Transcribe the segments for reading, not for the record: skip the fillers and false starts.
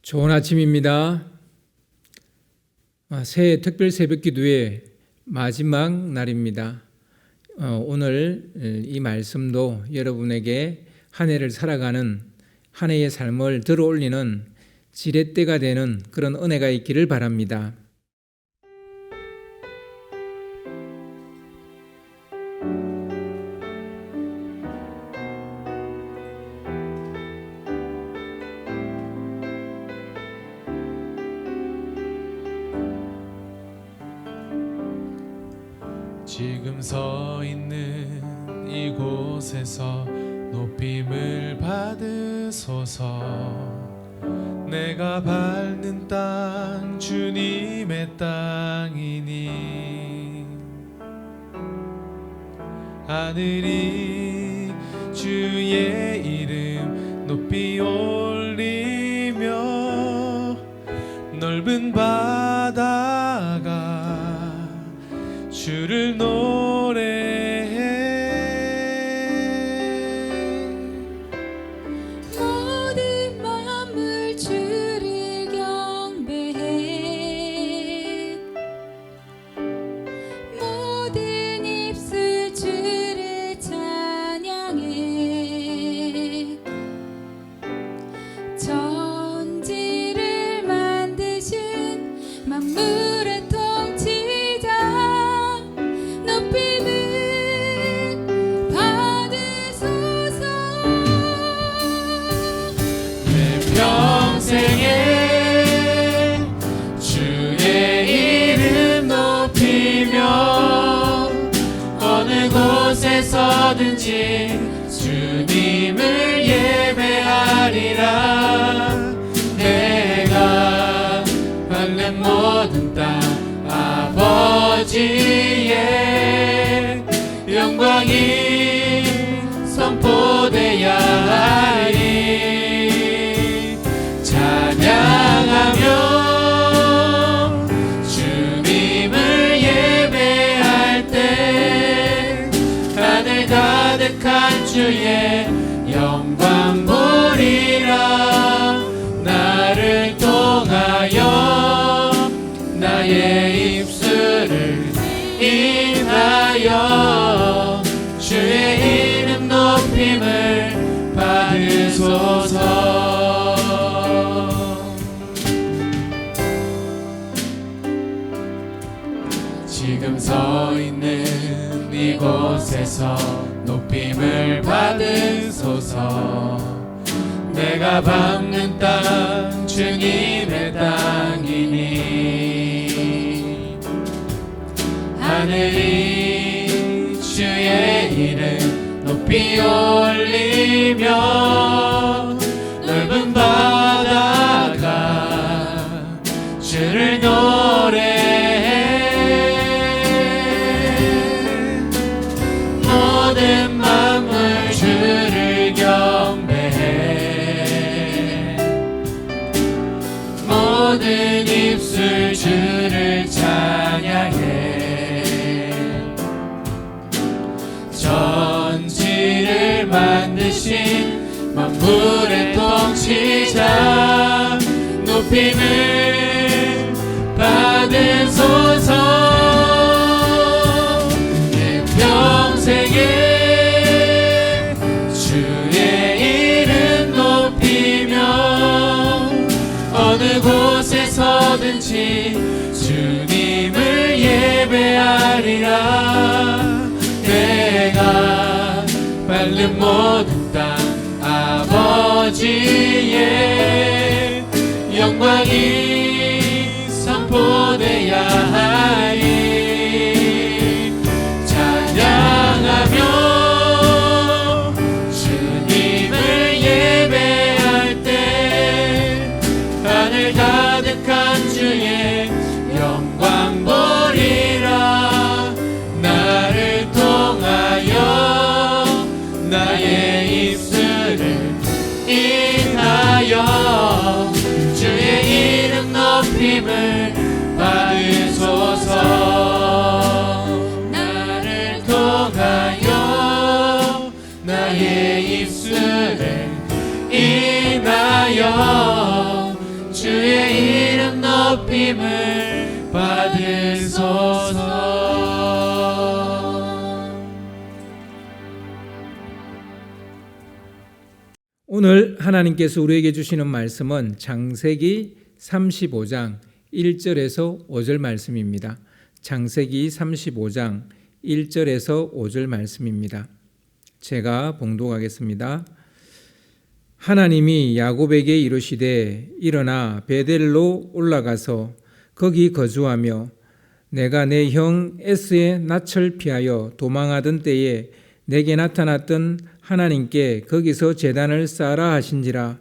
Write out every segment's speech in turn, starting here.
좋은 아침입니다. 새해 특별 새벽 기도의 마지막 날입니다. 오늘 이 말씀도 여러분에게 한 해를 살아가는 한 해의 삶을 들어올리는 지렛대가 되는 그런 은혜가 있기를 바랍니다. 지금 서 있는 이곳에서 높임을 받으소서. 내가 밟는 땅 주님의 땅이니 하늘이 주의 이름 높이 올리며 넓은 바다가 주를 노래해. 모든 만물 주를 경배해. 모든 입술 주를 찬양해. 천지를 만드신 만물의 통치자 높임을 받으소서. 내 평생에 주의 이름 높이며 어느 곳에서든지 주님을 예배하리라. 내가 밟는 모든 땅 아버지의 영광이 선포되야 하리. 찬양하며 주님을 예배할 때 하늘 가득한 주의 영광 보리라. 나를 통하여 나의 입술을 인하여 주의 이름 높임을 받으소서. 지금 서 있는 이곳에서 높임을 받으소서. 내가 밟는 땅 주님의 땅이니 하늘이 주의 이름 높이 올리며 넓은 바다가 주를 노래해. 모든 만물 주를 경배해. 모든 입술 주를 찬양해. 천지를 만드신 만물의 통치자 높임을 받으소서. 내 평생에 주의 이름 높이며 어느 곳에서든지 주님을 예배하리라. 내가 밟는 모든 땅 아버지의 영광이 선포되야 하리. 찬양하며 주님을 예배할 때 하늘 가득한 주의 영광 보리라. 나를 통하여 나의 입술을 인하여 주의 이름 높임을 받으소서. 나를 통하여 나의 입술을 인하여 높임을 받으소서. 오늘 하나님께서 우리에게 주시는 말씀은 창세기 35장 1절에서 5절 말씀입니다. 창세기 35장 1절에서 5절 말씀입니다. 제가 봉독하겠습니다. 하나님이 야곱에게 이르시되 일어나 베델로 올라가서 거기 거주하며 내가 내 형 에스의 낯을 피하여 도망하던 때에 내게 나타났던 하나님께 거기서 제단을 쌓아라 하신지라.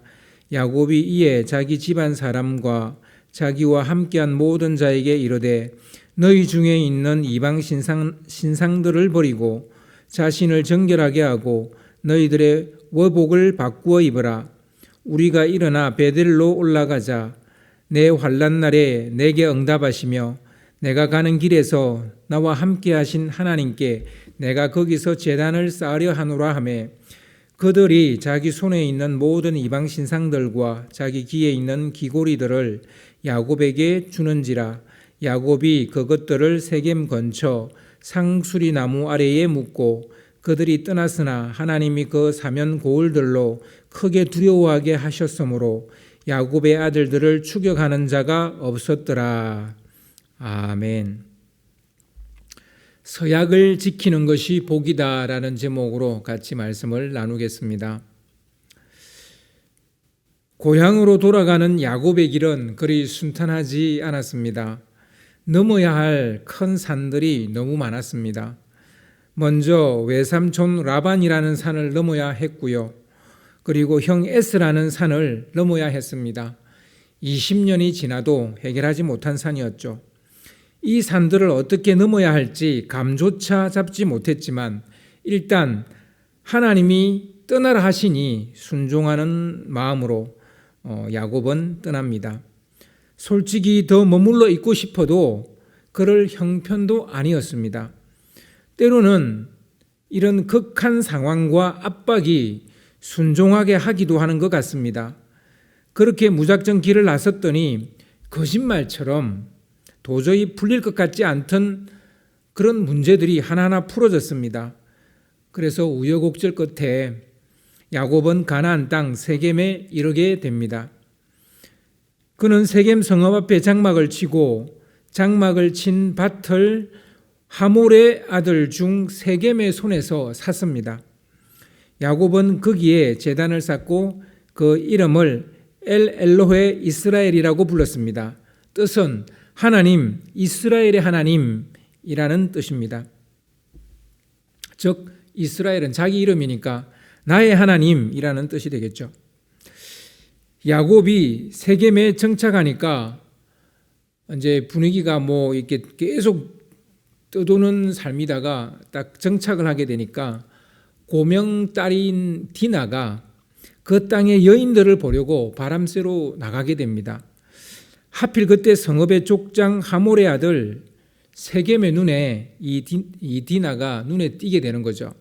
야곱이 이에 자기 집안 사람과 자기와 함께한 모든 자에게 이르되 너희 중에 있는 이방 신상들을 버리고 자신을 정결하게 하고 너희들의 워복을 바꾸어 입으라. 우리가 일어나 베델로 올라가자. 내 환난 날에 내게 응답하시며 내가 가는 길에서 나와 함께 하신 하나님께 내가 거기서 제단을 쌓으려 하노라 하매 그들이 자기 손에 있는 모든 이방 신상들과 자기 귀에 있는 귀고리들을 야곱에게 주는지라. 야곱이 그것들을 세겜 근처 상수리 나무 아래에 묻고 그들이 떠났으나 하나님이 그 사면 고을들로 크게 두려워하게 하셨으므로 야곱의 아들들을 추격하는 자가 없었더라. 아멘. 서약을 지키는 것이 복이다라는 제목으로 같이 말씀을 나누겠습니다. 고향으로 돌아가는 야곱의 길은 그리 순탄하지 않았습니다. 넘어야 할 큰 산들이 너무 많았습니다. 먼저 외삼촌 라반이라는 산을 넘어야 했고요. 그리고 형 에스라는 산을 넘어야 했습니다. 20년이 지나도 해결하지 못한 산이었죠. 이 산들을 어떻게 넘어야 할지 감조차 잡지 못했지만 일단 하나님이 떠나라 하시니 순종하는 마음으로 야곱은 떠납니다. 솔직히 더 머물러 있고 싶어도 그럴 형편도 아니었습니다. 때로는 이런 극한 상황과 압박이 순종하게 하기도 하는 것 같습니다. 그렇게 무작정 길을 나섰더니 거짓말처럼 도저히 풀릴 것 같지 않던 그런 문제들이 하나하나 풀어졌습니다. 그래서 우여곡절 끝에 야곱은 가나안 땅 세겜에 이르게 됩니다. 그는 세겜 성읍 앞에 장막을 치고 장막을 친 밭을 하몰의 아들 중 세겜의 손에서 샀습니다. 야곱은 거기에 제단을 쌓고 그 이름을 엘 엘로헤 이스라엘이라고 불렀습니다. 뜻은 하나님, 이스라엘의 하나님이라는 뜻입니다. 즉 이스라엘은 자기 이름이니까 나의 하나님이라는 뜻이 되겠죠. 야곱이 세겜에 정착하니까 이제 분위기가 뭐 이렇게 계속 떠도는 삶이다가 딱 정착을 하게 되니까 고명 딸인 디나가 그 땅의 여인들을 보려고 바람쐬러 나가게 됩니다. 하필 그때 성읍의 족장 하몰의 아들 세겜의 눈에 이 디나가 눈에 띄게 되는 거죠.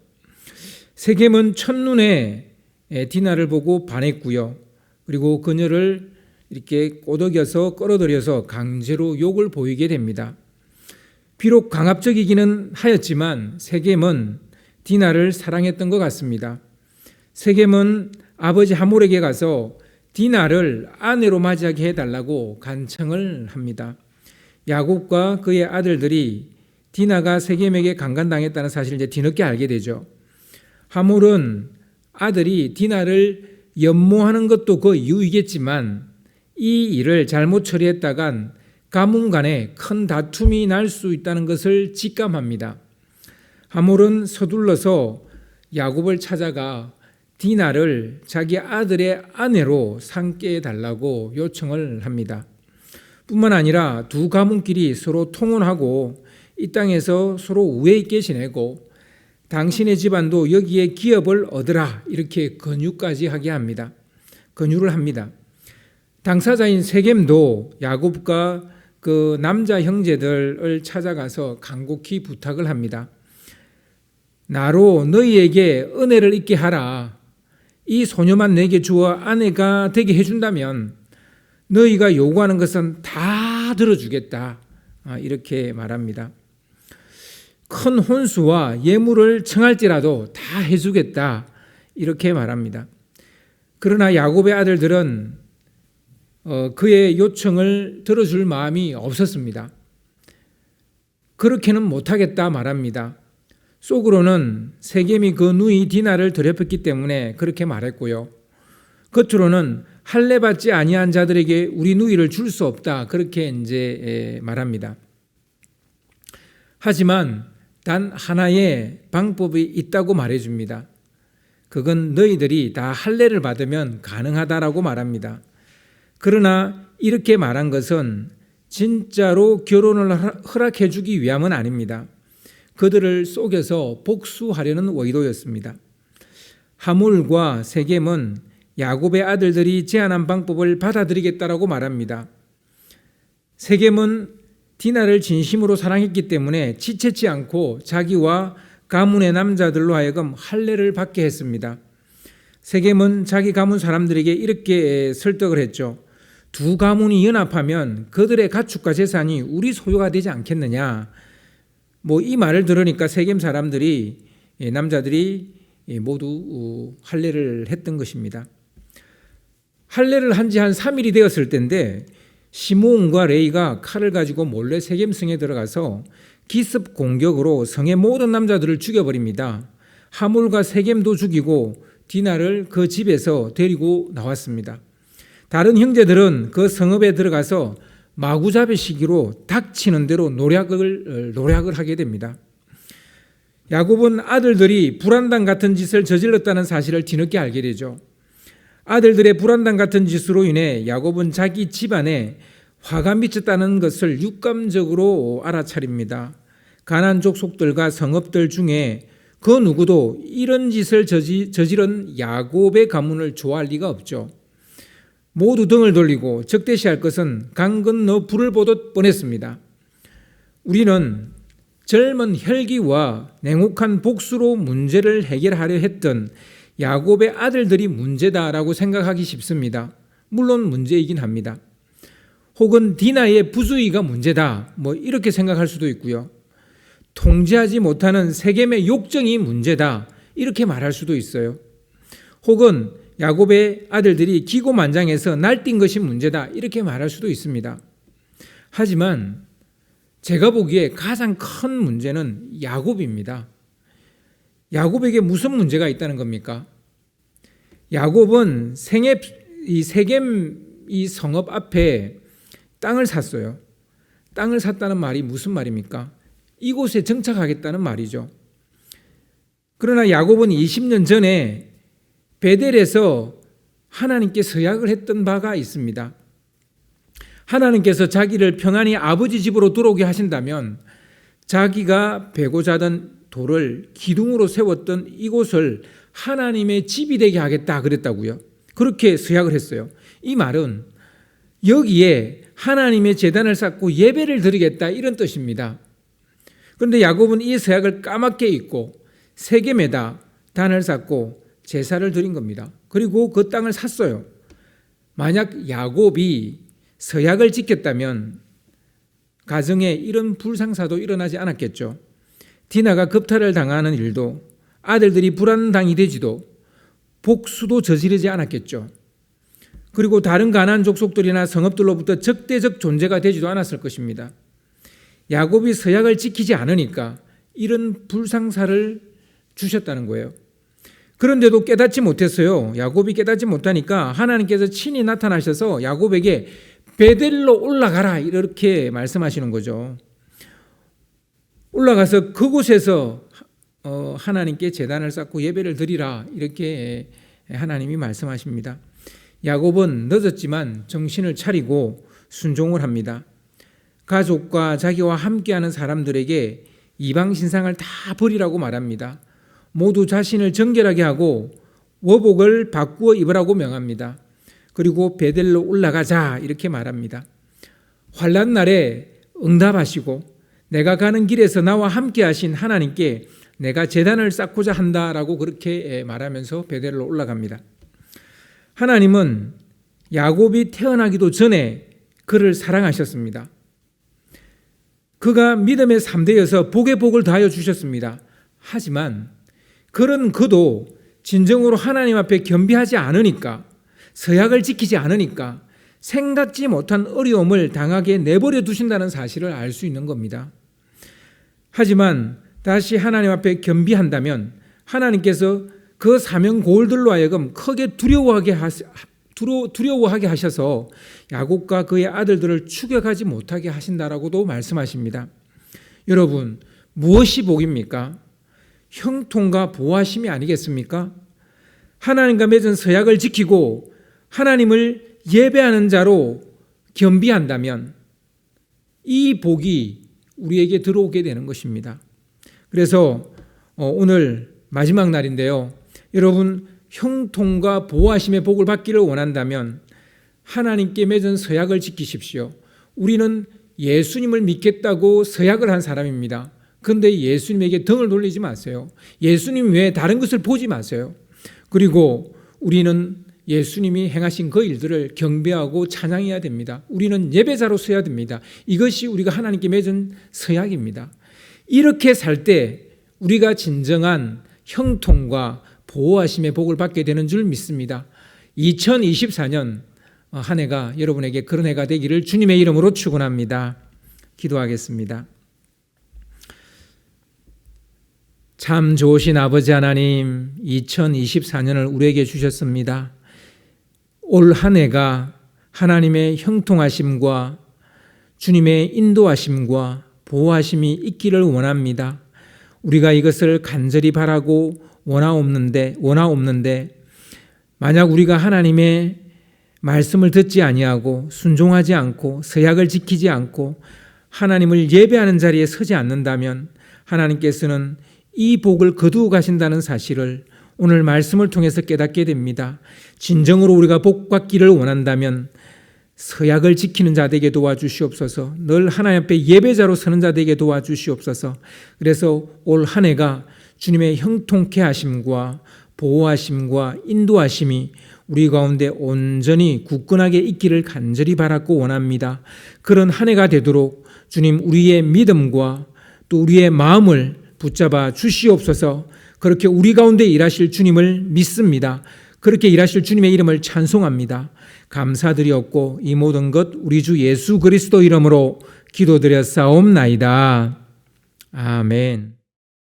세겜은 첫눈에 디나를 보고 반했고요. 그리고 그녀를 이렇게 꼬드겨서 끌어들여서 강제로 욕을 보이게 됩니다. 비록 강압적이기는 하였지만 세겜은 디나를 사랑했던 것 같습니다. 세겜은 아버지 하몰에게 가서 디나를 아내로 맞이하게 해달라고 간청을 합니다. 야곱과 그의 아들들이 디나가 세겜에게 강간당했다는 사실을 이제 뒤늦게 알게 되죠. 하몰은 아들이 디나를 연모하는 것도 그 이유이겠지만 이 일을 잘못 처리했다간 가문 간에 큰 다툼이 날 수 있다는 것을 직감합니다. 하몰은 서둘러서 야곱을 찾아가 디나를 자기 아들의 아내로 삼게 해달라고 요청을 합니다. 뿐만 아니라 두 가문끼리 서로 통혼하고 이 땅에서 서로 우애 있게 지내고 당신의 집안도 여기에 기업을 얻으라 이렇게 권유까지 하게 합니다. 권유를 합니다. 당사자인 세겜도 야곱과 그 남자 형제들을 찾아가서 간곡히 부탁을 합니다. 나로 너희에게 은혜를 있게 하라. 이 소녀만 내게 주어 아내가 되게 해준다면 너희가 요구하는 것은 다 들어주겠다. 이렇게 말합니다. 큰 혼수와 예물을 청할지라도 다 해주겠다. 이렇게 말합니다. 그러나 야곱의 아들들은 그의 요청을 들어줄 마음이 없었습니다. 그렇게는 못하겠다 말합니다. 속으로는 세겜이 그 누이 디나를 더럽혔기 때문에 그렇게 말했고요. 겉으로는 할례 받지 아니한 자들에게 우리 누이를 줄 수 없다. 그렇게 이제 말합니다. 하지만 단 하나의 방법이 있다고 말해줍니다. 그건 너희들이 다 할례를 받으면 가능하다라고 말합니다. 그러나 이렇게 말한 것은 진짜로 결혼을 허락해 주기 위함은 아닙니다. 그들을 속여서 복수하려는 의도였습니다. 하물과 세겜은 야곱의 아들들이 제안한 방법을 받아들이겠다라고 말합니다. 세겜은 디나를 진심으로 사랑했기 때문에 지체치 않고 자기와 가문의 남자들로 하여금 할례를 받게 했습니다. 세겜은 자기 가문 사람들에게 이렇게 설득을 했죠. 두 가문이 연합하면 그들의 가축과 재산이 우리 소유가 되지 않겠느냐. 이 말을 들으니까 세겜 사람들이, 남자들이 모두 할례를 했던 것입니다. 할례를 한 지 한 3일이 되었을 때인데 시므온과 레이가 칼을 가지고 몰래 세겜 성에 들어가서 기습 공격으로 성의 모든 남자들을 죽여버립니다. 하물과 세겜도 죽이고 디나를 그 집에서 데리고 나왔습니다. 다른 형제들은 그 성읍에 들어가서 마구잡이 시기로 닥치는 대로 노략을 하게 됩니다. 야곱은 아들들이 불안당 같은 짓을 저질렀다는 사실을 뒤늦게 알게 되죠. 아들들의 불안당 같은 짓으로 인해 야곱은 자기 집안에 화가 미쳤다는 것을 육감적으로 알아차립니다. 가나안 족속들과 성읍들 중에 그 누구도 이런 짓을 저지른 야곱의 가문을 좋아할 리가 없죠. 모두 등을 돌리고 적대시할 것은 강 건너 불을 보듯 뻔했습니다. 우리는 젊은 혈기와 냉혹한 복수로 문제를 해결하려 했던 야곱의 아들들이 문제다라고 생각하기 쉽습니다. 물론 문제이긴 합니다. 혹은 디나의 부주의가 문제다 이렇게 생각할 수도 있고요. 통제하지 못하는 세겜의 욕정이 문제다 이렇게 말할 수도 있어요. 혹은 야곱의 아들들이 기고만장해서 날뛴 것이 문제다 이렇게 말할 수도 있습니다. 하지만 제가 보기에 가장 큰 문제는 야곱입니다. 야곱에게 무슨 문제가 있다는 겁니까? 야곱은 세겜 이 성읍 앞에 땅을 샀어요. 땅을 샀다는 말이 무슨 말입니까? 이곳에 정착하겠다는 말이죠. 그러나 야곱은 20년 전에 베델에서 하나님께 서약을 했던 바가 있습니다. 하나님께서 자기를 평안히 아버지 집으로 들어오게 하신다면 자기가 베고 자던 돌을 기둥으로 세웠던 이곳을 하나님의 집이 되게 하겠다 그랬다고요. 그렇게 서약을 했어요. 이 말은 여기에 하나님의 제단을 쌓고 예배를 드리겠다 이런 뜻입니다. 그런데 야곱은 이 서약을 까맣게 잊고 세겜에다 단을 쌓고 제사를 드린 겁니다. 그리고 그 땅을 샀어요. 만약 야곱이 서약을 지켰다면 가정에 이런 불상사도 일어나지 않았겠죠. 디나가 겁탈을 당하는 일도 아들들이 불안당이 되지도 복수도 저지르지 않았겠죠. 그리고 다른 가나안 족속들이나 성읍들로부터 적대적 존재가 되지도 않았을 것입니다. 야곱이 서약을 지키지 않으니까 이런 불상사를 주셨다는 거예요. 그런데도 깨닫지 못했어요. 야곱이 깨닫지 못하니까 하나님께서 친히 나타나셔서 야곱에게 베델로 올라가라 이렇게 말씀하시는 거죠. 올라가서 그곳에서 하나님께 제단을 쌓고 예배를 드리라 이렇게 하나님이 말씀하십니다. 야곱은 늦었지만 정신을 차리고 순종을 합니다. 가족과 자기와 함께하는 사람들에게 이방 신상을 다 버리라고 말합니다. 모두 자신을 정결하게 하고 워복을 바꾸어 입으라고 명합니다. 그리고 베델로 올라가자 이렇게 말합니다. 환난 날에 응답하시고 내가 가는 길에서 나와 함께 하신 하나님께 내가 제단을 쌓고자 한다라고 그렇게 말하면서 베델로 올라갑니다. 하나님은 야곱이 태어나기도 전에 그를 사랑하셨습니다. 그가 믿음의 3대여서 복의 복을 더하여 주셨습니다. 하지만 그런 그도 진정으로 하나님 앞에 겸비하지 않으니까, 서약을 지키지 않으니까 생각지 못한 어려움을 당하게 내버려 두신다는 사실을 알 수 있는 겁니다. 하지만 다시 하나님 앞에 겸비한다면 하나님께서 그 사명 고울들로 하여금 크게 두려워하게 하셔서 야곱과 그의 아들들을 추격하지 못하게 하신다라고도 말씀하십니다. 여러분, 무엇이 복입니까? 형통과 보호하심이 아니겠습니까? 하나님과 맺은 서약을 지키고 하나님을 예배하는 자로 겸비한다면 이 복이 우리에게 들어오게 되는 것입니다. 그래서 오늘 마지막 날인데요. 여러분, 형통과 보호하심의 복을 받기를 원한다면 하나님께 맺은 서약을 지키십시오. 우리는 예수님을 믿겠다고 서약을 한 사람입니다. 그런데 예수님에게 등을 돌리지 마세요. 예수님 외에 다른 것을 보지 마세요. 그리고 우리는 예수님이 행하신 그 일들을 경배하고 찬양해야 됩니다. 우리는 예배자로 서야 됩니다. 이것이 우리가 하나님께 맺은 서약입니다. 이렇게 살 때 우리가 진정한 형통과 보호하심의 복을 받게 되는 줄 믿습니다. 2024년 한 해가 여러분에게 그런 해가 되기를 주님의 이름으로 축원합니다. 기도하겠습니다. 참 좋으신 아버지 하나님, 2024년을 우리에게 주셨습니다. 올 한 해가 하나님의 형통하심과 주님의 인도하심과 보호하심이 있기를 원합니다. 우리가 이것을 간절히 바라고 원하옵는데 만약 우리가 하나님의 말씀을 듣지 아니하고 순종하지 않고 서약을 지키지 않고 하나님을 예배하는 자리에 서지 않는다면 하나님께서는 이 복을 거두어 가신다는 사실을 오늘 말씀을 통해서 깨닫게 됩니다. 진정으로 우리가 복 받기를 원한다면 서약을 지키는 자 되게 도와주시옵소서. 늘 하나님 앞에 예배자로 서는 자 되게 도와주시옵소서. 그래서 올 한 해가 주님의 형통케 하심과 보호하심과 인도하심이 우리 가운데 온전히 굳건하게 있기를 간절히 바라고 원합니다. 그런 한 해가 되도록 주님, 우리의 믿음과 또 우리의 마음을 붙잡아 주시옵소서. 그렇게 우리 가운데 일하실 주님을 믿습니다. 그렇게 일하실 주님의 이름을 찬송합니다. 감사드리옵고 이 모든 것 우리 주 예수 그리스도 이름으로 기도드렸사옵나이다. 아멘.